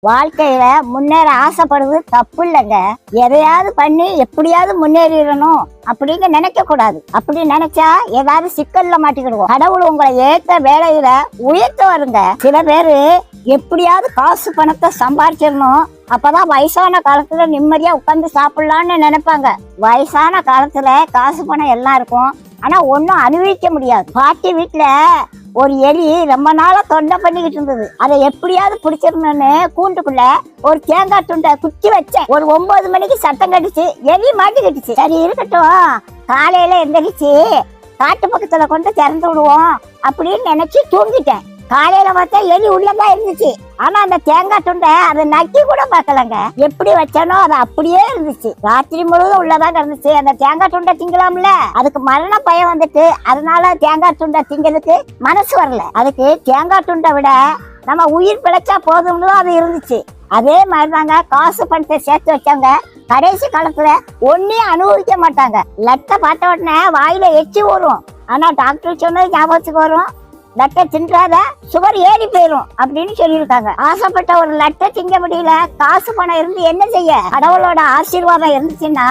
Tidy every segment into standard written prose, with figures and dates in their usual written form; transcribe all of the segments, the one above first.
வாழ்க்கையில முன்னேற ஆசைப்படுறது தப்பு இல்லைங்க. எதையாவது பண்ணி எப்படியாவது முன்னேறிடணும் அப்படிங்க நினைக்க கூடாது. அப்படி நினைச்சா ஏதாவது சிக்கல்ல மாட்டிக்கிடுவோம். கடவுள் உங்களை ஏற்ற வேலையில உயர்த்த வருங்க. சில பேரு எப்படியாவது காசு பணத்தை சம்பாதிச்சிடணும், அப்பதான் வயசான காலத்துல நிம்மதியா உட்காந்து சாப்பிடலான்னு நினைப்பாங்க. வயசான காலத்துல காசு பணம் எல்லாம் இருக்கும், ஆனா ஒன்னும் அனுபவிக்க முடியாது. பாட்டி வீட்டுல ஒரு எலி ரொம்ப நாளா தொண்டை பண்ணிக்கிட்டு இருந்தது. அதை எப்படியாவது பிடிச்சிடணும்னு கூண்டுக்குள்ள ஒரு தேங்காய் துண்டை குத்தி வச்சேன். ஒரு 9 மணிக்கு சத்தம் கட்டுச்சு, எலி மாட்டிக்கிட்டுச்சு. சரி இருக்கட்டும், காலையில எந்திரிச்சு காட்டு பக்கத்துல கொண்டு திறந்து விடுவோம் அப்படின்னு நினைச்சு தூங்கிட்டேன். காலையில பார்த்தா எலி உள்ளதான் இருந்துச்சு, ஆனா அந்த தேங்காய் துண்டை அதை நக்கி கூட பார்க்கலங்க. எப்படி வச்சானோ அது அப்படியே இருந்துச்சு. ராத்திரி முழுவதும் உள்ளதான் இருந்துச்சு. அந்த தேங்காய் துண்டை திங்கலாம்ல, அதுக்கு மரண பயம் வந்துட்டு அதனால தேங்காய் துண்டை திங்கிறதுக்கு மனசு வரல. அதுக்கு தேங்காய் துண்டை விட நம்ம உயிர் பிழைச்சா போதும்னு அது இருந்துச்சு. அதே மாதிரிதாங்க காசு பணத்தை சேர்த்து வச்சாங்க கடைசி காலத்துல ஒன்னையும் அனுபவிக்க மாட்டாங்க. லட்டை பார்த்த உடனே வாயில எச்சி வரும், ஆனா டாக்டர் சொன்னது ஞாபகத்துக்கு வரும், லட்டை தின்றாத சுகர் ஏறி போயிரும் அப்படின்னு சொல்லியிருக்காங்க. ஆசைப்பட்ட ஒரு லட்டை திங்க முடியல, காசு பணம் இருந்து என்ன செய்ய? கடவுளோட ஆசீர்வாதம் இருந்துச்சுன்னா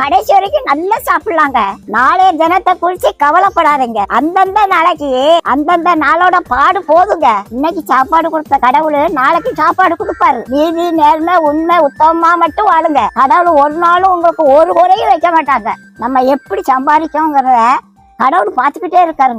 கடைசி வரைக்கும் நல்லா சாப்பிடலாங்க. நாளைய தினத்தை குறிச்சு கவலைப்படாதீங்க. அந்தந்த நாளைக்கு அந்தந்த நாளோட பாடு போதுங்க. இன்னைக்கு சாப்பாடு கொடுத்த கடவுள் நாளைக்கு சாப்பாடு கொடுப்பாரு. நீதி நேர்மை உண்மை உத்தமமா மட்டும் வாழுங்க. கடவுள் ஒரு நாளும் உங்களுக்கு ஒரு குறையும் வைக்க மாட்டாங்க. நம்ம எப்படி சம்பாதிக்கோங்கிறத கடவுள் பார்த்துக்கிட்டே இருக்காருங்க.